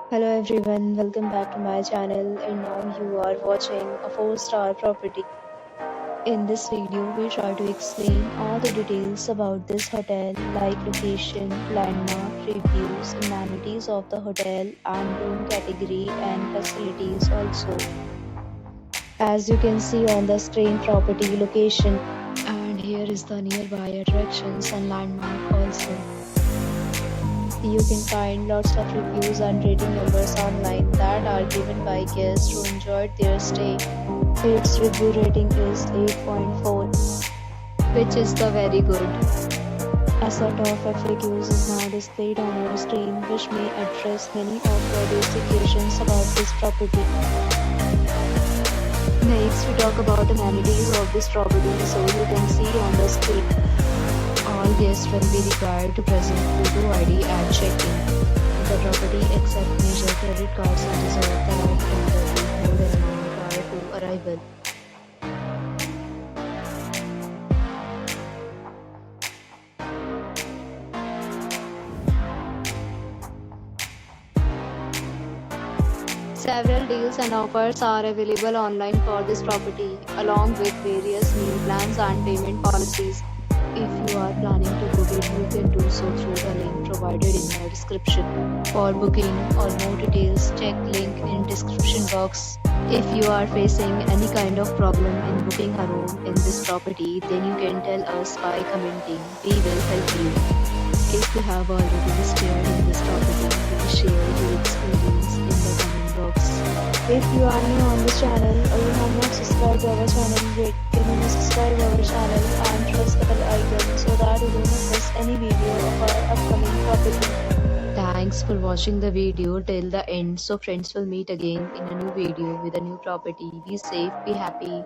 Hello everyone, welcome back to my channel and now you are watching a 4-star property. In this video, we try to explain all the details about this hotel like location, landmark, reviews, amenities of the hotel and room category and facilities also. As you can see on the screen, property location, and here is the nearby attractions and landmark also. You can find lots of reviews and rating numbers online that are given by guests who enjoyed their stay. Its review rating is 8.4, which is the very good. A set of FAQs is now displayed on your screen, which may address many of your basic questions about this property. Next, we talk about amenities of this property, so you can see on the screen. All guests will be required to present photo ID at check-in. The property accepts major credit cards and reserves the right to temporarily hold an amount prior to arrival. Several deals and offers are available online for this property, along with various meal plans and payment policies. If you are planning to book it, you can do so through the link provided in the description. For booking or more details, check link in description box. If you are facing any kind of problem in booking a room in this property, then you can tell us by commenting. We will help you. If you have already stayed in this property, please share your experience in the comment box. If you are new on this channel or you have not subscribed to our channel, can you subscribe our channel and press the bell icon so that you do not miss any video of our upcoming property. Thanks for watching the video till the end. So friends, will meet again in a new video with a new property. Be safe, be happy.